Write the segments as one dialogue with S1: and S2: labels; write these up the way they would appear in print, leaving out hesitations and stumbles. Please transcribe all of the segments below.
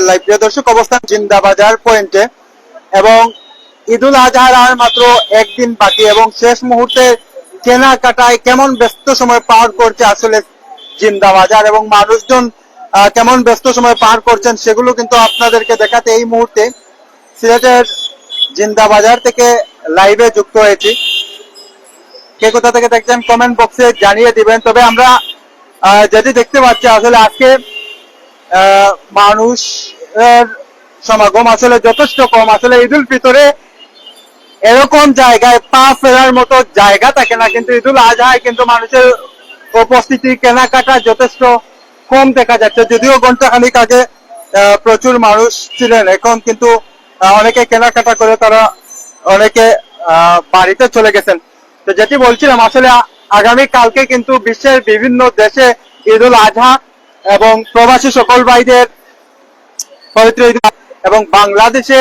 S1: Live প্রিয় দর্শক, অবস্থান জিন্দাবাজার পয়েন্টে এবং ঈদুল আজহার আর মাত্র একদিন বাকি এবং শেষ মুহূর্তে কেনাকাটায় কেমন ব্যস্ত সময় পার করছে আসলে জিন্দাবাজার এবং মানুষজন কেমন ব্যস্ত সময় পার করছেন সেগুলো কিন্তু আপনাদেরকে দেখাতে এই মুহূর্তে সিলেটের জিন্দাবাজার থেকে লাইভে যুক্ত হয়েছি। কে কোথা থেকে দেখছেন কমেন্ট বক্সে জানিয়ে দিবেন। তবে আমরা যেটি দেখতে পাচ্ছি আসলে আজকে মানুষের সমাগম আসলে যথেষ্ট কম। আসলে ঈদুল ফিতরে এরকম জায়গায় পা ফেরার মতো জায়গা থাকে না, কিন্তু ঈদুল আজহায় কিন্তু মানুষের উপস্থিতি কেনাকাটা যথেষ্ট কম দেখা যাচ্ছে। যদিও ঘন্টাখানিক আগে প্রচুর মানুষ ছিলেন, এখন কিন্তু অনেকে কেনাকাটা করে তারা অনেকে বাড়িতে চলে গেছেন। তো যেটি বলছিলাম আসলে আগামী কালকে কিন্তু বিশ্বের বিভিন্ন দেশে ঈদুল আজহা এবং প্রবাসী সকল ভাইদের পবিত্র ঈদ এবং বাংলাদেশে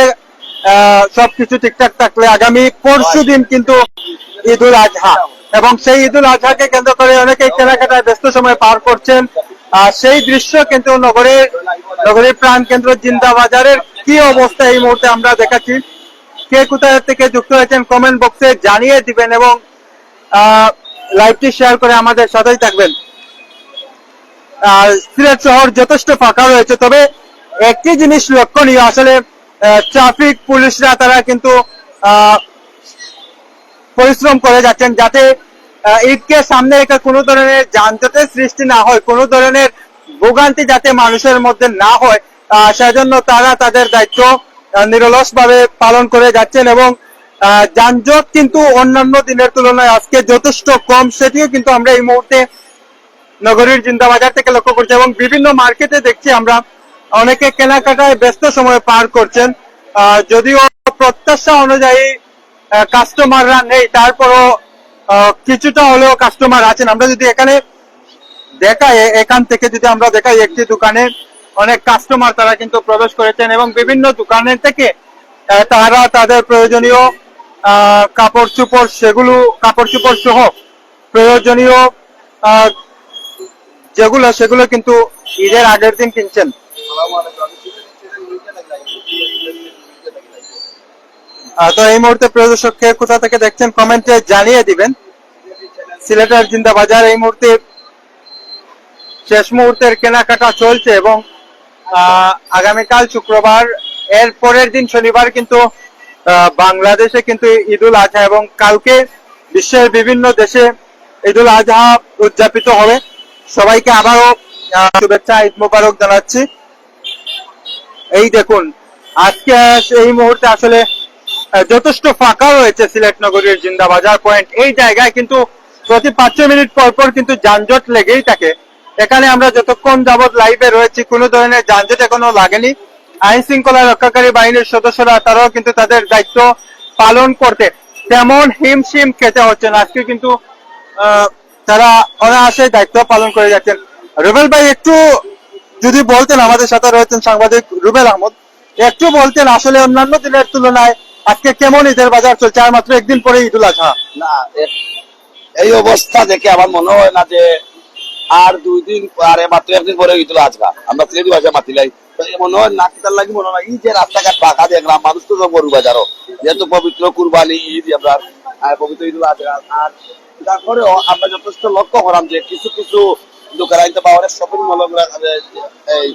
S1: সবকিছু ঠিকঠাক থাকলে আগামী পরশু দিন কিন্তু ঈদুল আজহা এবং সেই ঈদুল আজহাকে কেন্দ্র করে অনেকে কেনাকাটায় ব্যস্ত সময় পার করছেন। সেই দৃশ্য কিন্তু নগরীর প্রাণ কেন্দ্র জিন্দাবাজারের কি অবস্থা এই মুহূর্তে আমরা দেখাচ্ছি। কে কোথায় থেকে যুক্ত হয়েছেন কমেন্ট বক্সে জানিয়ে দিবেন এবং লাইভটি শেয়ার করে আমাদের সাথেই থাকবেন। সিলেট শহর যথেষ্ট ফাঁকা রয়েছে, তবে একটি জিনিস লক্ষণীয় আসলে ট্রাফিক পুলিশরা তারা কিন্তু পরিশ্রম করে যাচ্ছেন যাতে ঈদকে সামনে রেখে কোনো ধরনের যানজটের সৃষ্টি না হয়, কোনো ধরনের ভোগান্তি যাতে মানুষের মধ্যে না হয়, সেজন্য তারা তাদের দায়িত্ব নিরলস ভাবে পালন করে যাচ্ছেন এবং যানজট কিন্তু অন্যান্য দিনের তুলনায় আজকে যথেষ্ট কম, সেটিও কিন্তু আমরা এই মুহূর্তে নগরীর জিন্দাবাজার থেকে লক্ষ্য করছি এবং বিভিন্ন মার্কেটে দেখছি আমরা অনেকে কেনাকাটায় ব্যস্ত সময় পার করছেন। যদিও প্রত্যাশা অনুযায়ী কাস্টমাররা নেই, তারপরও কিছুটা হলেও কাস্টমার আছেন। আমরা যদি এখানে দেখাই, এখান থেকে যদি আমরা দেখাই একটি দোকানে অনেক কাস্টমার তারা কিন্তু প্রবেশ করেছেন এবং বিভিন্ন দোকানের থেকে তারা তাদের প্রয়োজনীয় কাপড় চোপড় সহ প্রয়োজনীয় সেগুলো কিন্তু ঈদের আগের দিন কিনছেন। তো এই মুহূর্তে প্রিয় দর্শককে কোথা থেকে দেখছেন কমেন্টে জানিয়ে দিবেন। সিলেটের জিন্দাবাজার এই মুহূর্তে শেষ মুহূর্তের কেনাকাটা চলছে এবং আগামীকাল শুক্রবার, এর পরের দিন শনিবার কিন্তু বাংলাদেশে কিন্তু ঈদুল আজহা এবং কালকে বিশ্বের বিভিন্ন দেশে ঈদুল আজহা উদযাপিত হবে। সবাইকে আবারও শুভেচ্ছা, ঈদ মোবারক জানাচ্ছি। এই দেখুন আজকে এই মুহূর্তে আসলে যথেষ্ট ফাঁকা রয়েছে সিলেট নগরীর জিন্দাবাজার পয়েন্ট। এই জায়গায় কিন্তু প্রতি 5 মিনিট পর পর কিন্তু যানজট লেগেই থাকে। এখানে আমরা যতক্ষণ যাবৎ লাইভে রয়েছি কোনো ধরনের যানজট এখনো লাগেনি। আইন শৃঙ্খলা রক্ষাকারী বাহিনীর সদস্যরা তারাও কিন্তু তাদের দায়িত্ব পালন করতে তেমন হিমশিম খেতে হচ্ছে না। আজকে কিন্তু তারা অনায়াসে দায়িত্ব পালন করে যাচ্ছেন। রুবেল ভাই একটু যদি বলতেন, আমাদের সাথে রয়েছেন সাংবাদিক রুবেল আহমদ, একটু বলতেন আসলে অন্যান্য দিনের তুলনায় আজকে কেমন ঈদের বাজার চলছে আর মাত্র একদিন পরে ঈদুল আজহা।
S2: না, এই অবস্থা দেখে আমার মনে হয় না যে আর 2 দিন আর মাত্র একদিন পরে ঈদুল আজহা আমরা সিলেটি ভাষা মাতিলাই মনে হয় না। কিতার লাগি মনে হয় এই যে রাস্তাঘাট ফাঁকা দেখলাম, মানুষ তো গরু বাজারও যেহেতু পবিত্র কুরবানি ঈদ আমরা পবিত্র ঈদুল আজহা। আর তারপরেও আমরা যথেষ্ট লক্ষ্য করলাম যে কিছু কিছু দোকান আনতে পাওয়ার শপিং মল এই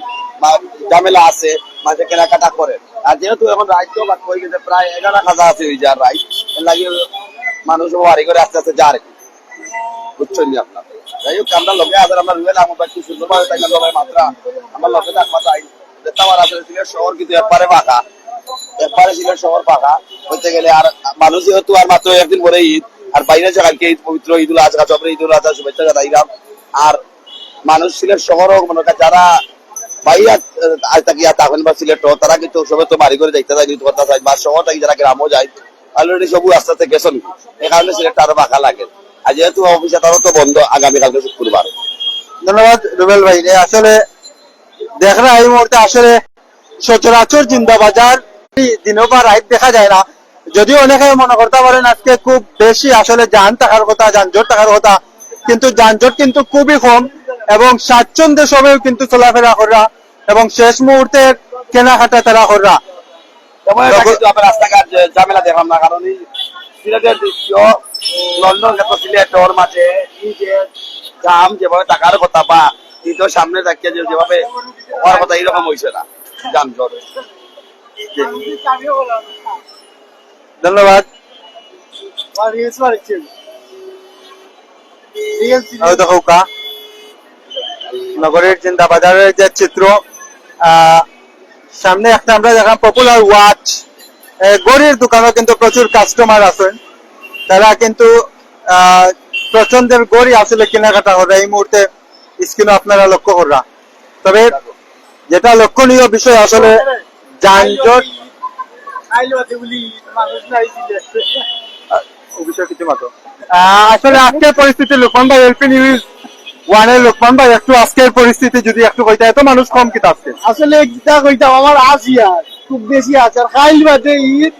S2: ঝামেলা আছে, মাঝে কেনাকাটা করে। আর যেহেতু এখন রাইট হয়ে গেছে, প্রায় 11,000 আছে ওই যার রাইট লাগে মানুষ বাড়ি করে আস্তে আস্তে যার বুঝছেন নি আপনার। যাই হোক আমরা লোকে আবার আমরা রুয়েল আমার কি সুন্দরভাবে তাই মাত্রা আমার লোকে থাকবা তাই আমার আসলে সিলেট শহর কিন্তু একবারে ফাঁকা, একবারে সিলেট শহর ফাঁকা হইতে গেলে। আর মানুষ যেহেতু আর মাত্র একদিন পরে ঈদ, আর বাইরে জায়গাকে ঈদ পবিত্র ঈদুল আজহা চক্রে ঈদুল আজহা শুভেচ্ছা জানাইলাম। আর মানুষ সিলেট শহরও মনে করেন যারা বাইয়া তাকিয়া থাকেন বা সিলেট তারা কিন্তু সবাই তো বাড়ি করে দেখতে যায়, কথা চাই বা শহর থাকি যারা গ্রামও যায় অলরেডি সবু আস্তে আস্তে গেছেন। এই কারণে সিলেটটা আরো ফাঁকা লাগে। আর যেহেতু অফিস তারও তো বন্ধ আগামীকালকে শুক্রবার।
S1: ধন্যবাদ রুবেল ভাই। আসলে দেখা এই মুহূর্তে আসলে সচরাচর জিন্দাবাজার দিনও বা রাত দেখা যায় না, যদিও অনেকে মনে করতে পারেন আজকে খুব বেশি আসলে যানজট থাকার কথা, কিন্তু যানজট কিন্তু খুবই কম এবং স্বাচ্ছন্দ্যের সবাই কিন্তু চলাফেরা করা এবং শেষ মুহূর্তের কেনাকাটা তারা করা।
S2: তেমন একটা কিন্তু আমরা রাস্তাঘাট ঝামেলা দেখলাম না, কারণ এই সিলেটের দৃশ্য লন্ডন যত সিলেটর মাঝে এই যে জাম যেভাবে টাকার কথা বা ঈদের সামনে রাখিয়ে যেভাবে হওয়ার কথা এইরকম হয়েছে না জাম জট।
S1: ধন্যবাদ। দেখো নগরের জিন্দা বাজারের যে চিত্র, সামনে একটা আমরা দেখলাম পপুলার ওয়াচ গড়ির দোকানও কিন্তু প্রচুর কাস্টমার আছেন, তারা কিন্তু প্রচন্ডের গড়ি আসলে কেনাকাটা করে এই মুহূর্তে স্ক্রিনে আপনারা লক্ষ্য করা। তবে যেটা লক্ষণীয় বিষয় আসলে যানজট কিছু মাত্র আসলে আজকের পরিস্থিতি লোকমান ভাই এলপি নিউজ ওয়ানের লোকমান ভাই একটু আজকের পরিস্থিতি যদি একটু কইতে, এত মানুষ কম কিতা আজকে
S3: আসলে গীতা কইতাম আমার আসি আর খুব বেশি আছে আর খাইল বাদে ঈদ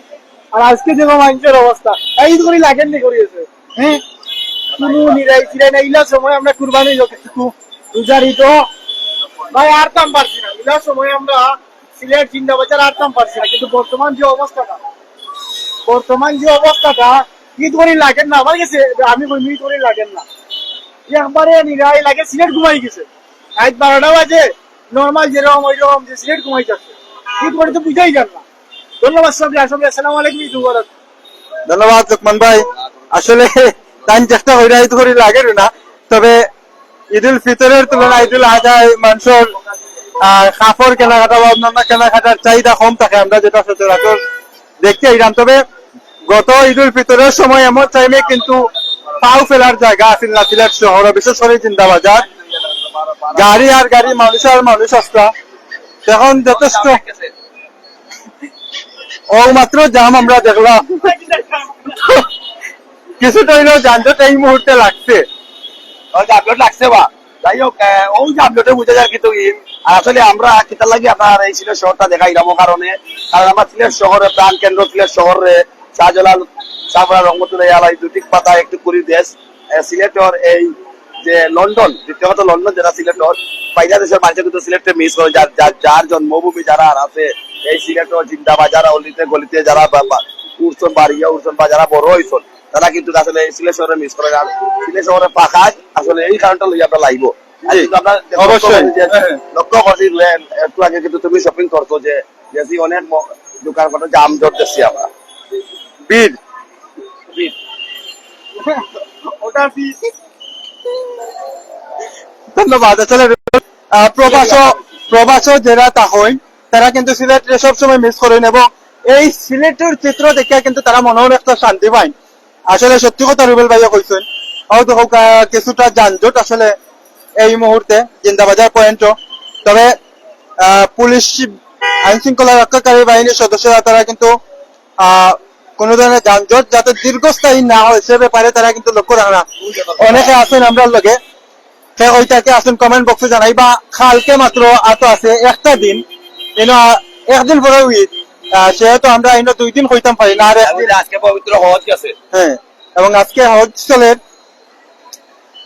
S3: আর আজকে যে মানুষের অবস্থা ঈদ করি লাগেন নি করিয়েছে হ্যাঁ কোনো নিরাই ফিরাই না ইলা সময় আমরা কুরবানি রোজার ঈদ ভাই আর দাম পারছি না, ইলা সময় আমরা সিলেট জিন্দা বাজার আর দাম পারছি না, কিন্তু বর্তমান যে অবস্থাটা ঈদ করি লাগেন না আমার কাছে, আমি কই ঈদ করি লাগেন না একবারে নিরাই লাগে। সিলেট ঘুমাই গেছে রাত 12টা বাজে, নর্মাল যেরকম ওই রকম যে সিলেট ঘুমাই যাচ্ছে, ঈদ করে তো বুঝাই যান না। ধন্যবাদ সবাই, আসসালামু আলাইকুম, ঈদ মুবারক।
S1: ধন্যবাদ লোকমান ভাই। আসলে তাই চেষ্টা করি ঈদ করি লাগে না, তবে ঈদুল ফিতরের তুলনায় ঈদুল আজহায় মানুষের কাপড় কেনাকাটা বা অন্যান্য কেনাকাটার চাহিদা কম থাকে, আমরা যেটা সচরাচর দেখতে এলাম। তবে গত ঈদুল ফিতরের সময় এমন টাইমে কিন্তু পাও ফেলার জায়গা আছিল না সিলেট শহর, বিশেষ করে জিন্দা বাজার, গাড়ি আর গাড়ি, মানুষ আর মানুষ আসতা, এখন যথেষ্ট ও মাত্র জাম আমরা দেখলাম, কিছুটা হইলেও যানজট এই মুহূর্তে লাগছে।
S2: জামজট লাগছে বা যাই হোক ওই জামজটে বুঝে যায় কিন্তু ঈদ। আর আসলে আমরা কিতার লাগি আপনার এই সিলেট শহরটা দেখাইলাম কারণে, কারণ আমরা সিলেট শহরে প্রাণ কেন্দ্র সিলেট শহরে শাহজালাল শাহরা রহমতুল্লাহ আলাই দুটি পাতা একটু করি দেশ সিলেটর এই যে লন্ডন, দ্বিতীয় কথা লন্ডন যারা সিলেটর বাইরে দেশের মানুষের কিন্তু সিলেটে মিস করে, যার জন্মভূমি যারা আছে এই সিলেটর জিন্দা বাজার অলিতে গলিতে যারা উড়ছন বাড়িয়া উড়ছন বা যারা বড় হয়েছেন তারা কিন্তু আসলে সিলেট শহরে মিস করে, আর সিলেট শহরে পাখায় আসলে এই কারণটা লইয়া আমরা লাইব।
S1: অবশ্যই
S2: লক্ষ্য করছি একটু আগে কিন্তু তুমি শপিং করছো যে বেশি অনেক দোকান কোনো জাম জট দেখছি আমরা
S1: ভিড়। ধন্যবাদ। আসলে প্রবাস যারা তা হয় তারা কিন্তু সিলেট সবসময় মিস করেন, এবং এই সিলেটের চিত্র দেখে কিন্তু তারা মনে একটা শান্তি পায়। আসলে সত্যি কথা রুবেল ভাইয়া কইছেন, হয়তো কিছুটা যানজট আসলে এই মুহূর্তে জিন্দাবাজার পয়েন্টও, তবে পুলিশ আইন শৃঙ্খলা রক্ষাকারী বাহিনীর সদস্যরা তারা কিন্তু কোন ধরনের যানজট যাতে দীর্ঘস্থায়ী না হয় সে ব্যাপারে তারা কিন্তু লক্ষ্য রাখে না। অনেকে আছেন আমরা লগে ওইটাকে আসুন কমেন্ট বক্সে জানাই, বা কালকে মাত্র আতো আছে একটা দিন একদিন পরে ঈদ, সেহেতু আমরা এনে 2 দিন হইতাম পারি না, আর
S2: আজকে পবিত্র হজ গেছে
S1: হ্যাঁ, এবং আজকে হজ চলের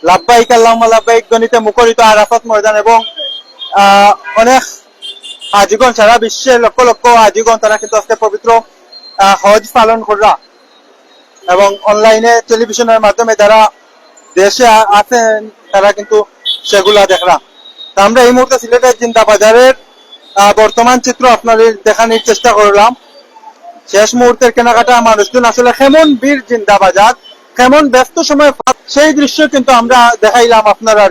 S1: লাব্বাইক আল্লাহুম্মা লাব্বাইক গণিতে মুখরিত আরাফাত ময়দান, এবং অনেক হাজিগণ সারা বিশ্বে লক্ষ লক্ষ হাজিগণ তারা কিন্তু আজকে পবিত্র হজ পালন করা, এবং অনলাইনে টেলিভিশনের মাধ্যমে যারা দেশে আছেন তারা কিন্তু সেগুলা দেখরা। তা আমরা এই মুহূর্তে সিলেটের জিন্দা বাজারের বর্তমান চিত্র আপনাদের দেখানোর চেষ্টা করলাম। শেষ মুহূর্তের কেনাকাটা মানুষজন আসলে কেমন বীর জিন্দা বাজার, কেমন ব্যস্ত সময় সেই দৃশ্য কিন্তু আমরা দেখাইলাম আপনারা।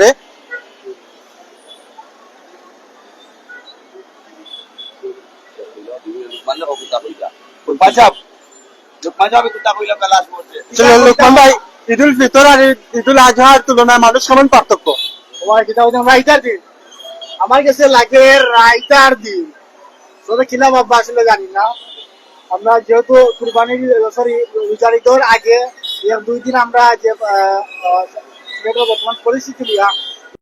S1: লোকমান ভাই, ঈদুল ফিতর আর ঈদুল আজহার তুলনায় মানুষ কেমন পার্থক্য?
S3: রাইতার দিন আমার কাছে লাগে, রাইতার দিন তবে কিনা বাবা আসলে জানি না। আমরা যেহেতু কুরবানির সরি রোজার ঈদের আগে 2 দিন আমরা যে বর্তমান পরিস্থিতি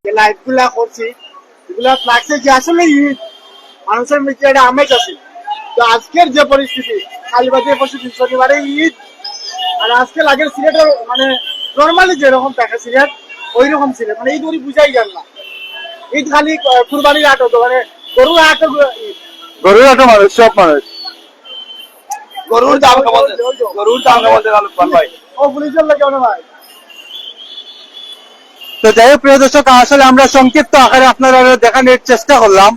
S3: যে লাইভ গুলা করছি এগুলা লাগছে যে আসলে ঈদ মানুষের মধ্যে একটা আমেজ আছে। তো আজকের যে পরিস্থিতি কালীবাজার পরিস্থিতি শনিবারে ঈদ, আর আজকে লাগে সিলেটের মানে নর্মালি যেরকম থাকে সিলেট ওই রকম সিলেট, মানে ঈদ ওই বুঝাই যান না। ঈদ খালি কুরবানির আট হতো, মানে গরুর আট ঈদ
S1: গরুর একটা মানুষ, সব মানুষ।
S2: গরুর দাম কেমন গরুর দাম কেমন দেন লুকমান ভাই?
S3: ও পুলিশের লাগে না ভাই।
S1: তো যাই হোক প্রিয় দর্শক, আসলে আমরা সংক্ষিপ্ত আকারে আপনারা দেখানোর চেষ্টা করলাম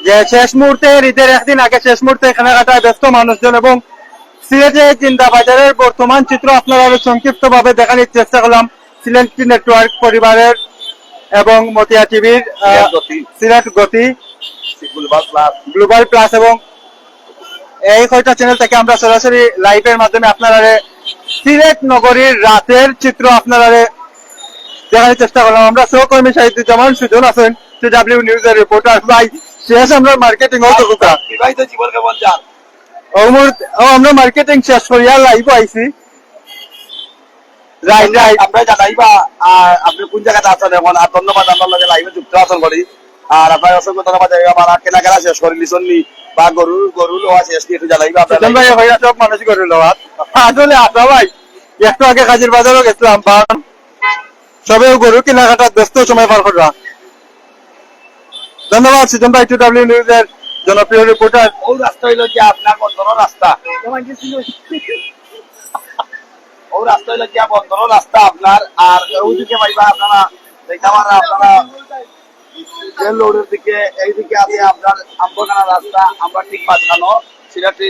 S1: যে শেষ মুহূর্তে, ঈদের একদিন আগে শেষ মুহূর্তে কেনাকাটায় ব্যস্ত মানুষজন এবং সিলেটে জিন্দা বাজারের বর্তমান চিত্র আপনারা সংক্ষিপ্ত ভাবে দেখানোর চেষ্টা করলাম সিলেট নেটওয়ার্ক পরিবারের এবং মতিয়া টিভির সিলেট গতি, গ্লোবাল প্লাস এবং এই কয়টা চ্যানেল থেকে আমরা সরাসরি লাইভের মাধ্যমে আপনারা সিলেট নগরীর রাতের চিত্র আপনারা দেখানোর চেষ্টা করলাম। আমরা সহকর্মী সাহিত্যুজ্জামান সুজন আছেন TW নিউজের রিপোর্টার ভাই, শেষ আমরা মার্কেটিং ও তো
S2: বিবাহিত জীবন কেমন যান?
S1: আমরা মার্কেটিং শেষ করিয়া লাইভ আইছি। রাইট রাইট,
S2: আমরা জানাইবা আপনি কোন জায়গাতে আছেন এখন, আর ধন্যবাদ আমার লগে লাইভে যুক্ত আছেন করি। আর আপনার অসংখ্য ধন্যবাদ, আমার কেনাকাটা শেষ করে লিসননি বা গরু লোয়া শেষ কি একটু জানাইবা
S1: সুজন ভাই হইয়া সব মানুষ করে লওয়া আসলে আসা ভাই। একটু আগে কাজের বাজারও গেছিলাম, বা সবে গরু কেনাকাটার ব্যস্ত সময় পার করা। ধন্যবাদ সুজন ভাই, TW নিউজের জনপ্রিয় রিপোর্টার।
S2: ও রাস্তা হইলো কি আপনার বন্ধন রাস্তা, ও রাস্তা হইলো কি বন্ধন রাস্তা আপনার। আর ওইদিকে পাইবা আপনারা দেখা পারা আপনারা রেল রোডের দিকে, এইদিকে আছে আপনার আম্বকানা রাস্তা। আমরা ঠিক মাঝখানো সিলেটি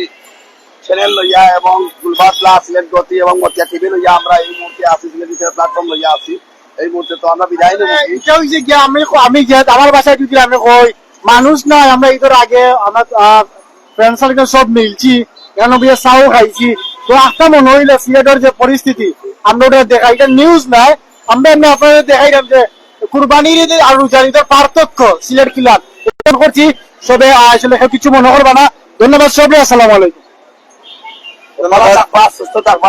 S2: চ্যানেল লইয়া এবং গুলবাদ প্লাস সিলেট গতি এবং মতিয়া টিভি লইয়া আমরা এই মুহূর্তে আছি, সিলেটি প্ল্যাটফর্ম লইয়া আছি এই মুহূর্তে। তো আমরা বিদায় নেব।
S3: এটা হইছে কি আমি যে আমার বাসায় যদি আমি কই মানুষ নাই, আমরা ঈদের আগে আমরা ফ্রেন্ড সার্কেল সব মিলছি, কেন বিয়ে চাও খাইছি। তো একটা মনে হইলে সিলেটের যে পরিস্থিতি আমরা ওটা দেখাই, এটা নিউজ নাই, আমরা এমনি আপনাদের দেখাইলাম যে কুরবানির ঈদ আর রোজার ঈদের পার্থক্য সিলেট কিলার করছি। সবে আসলে কিছু মনে করবা না। ধন্যবাদ সবাই, আসসালামু আলাইকুম।
S2: সুস্থ থাকবা।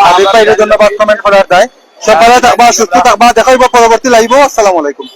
S1: ধন্যবাদ কমেন্ট করার দায়। সব ভালো থাকবা, সুস্থ থাকবা, দেখা হইব পরবর্তী লাইভ। আসসালামু আলাইকুম।